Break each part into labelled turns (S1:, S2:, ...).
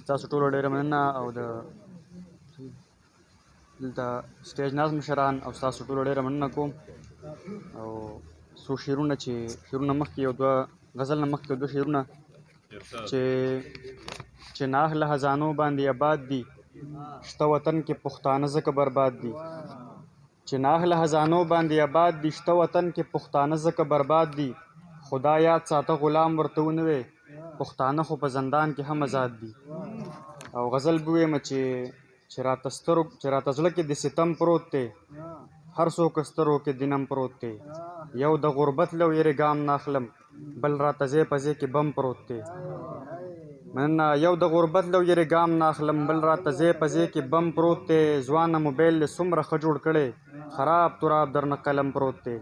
S1: ستاسو ټولو ډېره مننه او د دلته سټیج ناست مشران او ستاسو ټولو ډېره مننه کوم او څو شعرونه مخکې یو دوه غزل نه مخکې یو دوه شعرونه چې نه اهله خزانو باندې آباد دي شته وطن کې پښتانه ځکه برباد دي چې نه اهله خزانو باندې آباد دي شته وطن کې پښتانه ځکه برباد دي خدا یاد ساته غلام ورته ونوې پښتانه خو په زندان کې هم آزاد دي او غزل به ووایم چې راته زړه کې د ستم پروت دی هر څوک سترګو کې دینم پروت دی یو د غربت له ویرې ګام نه اخلم بل راته ځای په ځای کې بم پروت دی مننه یو د غربت له ویرې ګام نه اخلم بل راته ځای په ځای کې بم پروت دی ځوانه موبایل یې څومره ښه جوړ کړی خراب تراب درنه قلم پروت دی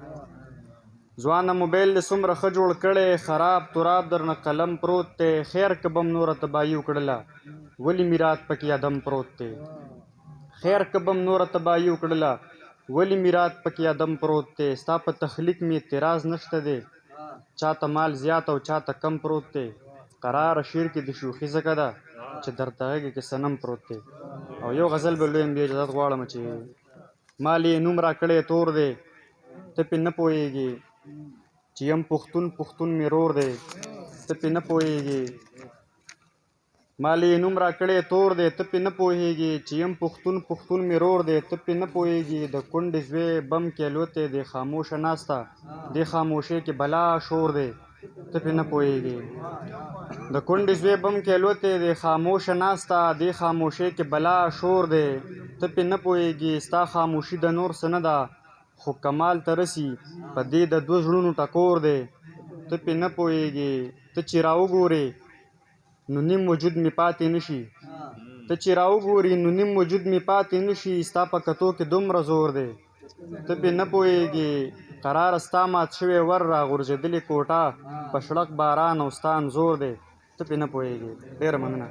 S1: ځوانه موبایل یې څومره ښه جوړ کړی خراب تراب درنه قلم پروت دی خیر که بم نوره تباهي وکړله ولې میرات پکې ادم پروت دی خیر که بم نوره تباهي وکړله ولې میرات پکې ادم پروت دی ستا په تخلیق مې اعتراض نشته دی چاته مال زیات او چاته کم پروت دی قراره شعر کې د شوخي ځکه ده چې درته غېږه کې صنم پروت دی او یو غزل به لویم بیا اجازت غواړم چې مال یې نوم راکړی تور دی ته پې نه پوهېږې چې یم پښتون مې رور دی ته پې نه پوهېږې مال یې نوم راکړی تور دی ته پې نه پوهېږې چې یم پښتون مې رور دی ته پې نه پوهېږې د کونډې زوی بم کې الوتی دی خاموشه ناسته دې خاموشۍ کې بلا شور دی ته پې نه پوهېږې د کونډې زوی بم کې الوتی دی خاموشه ناسته دې خاموشۍ کې بلا شور دی ته پې نه پوهېږې ستا خاموشي د نور څه نه ده خو کمال ته رسي په دې د دوه زړونو ټکور دی ته پې نه پوهېږې ته چې راوګورې نو نیم وجود مې پاتې نشي ته چې راوګورې نو نیم وجود مې پاتې نشي ستا په کتو کې دومره زور دی ته پې نه پوهېږې قراره ستا مات شوی ور راغورځېدلې کوټه په شړک باران او ستا انځور دی ته پې نه پوهېږې ډېره مننه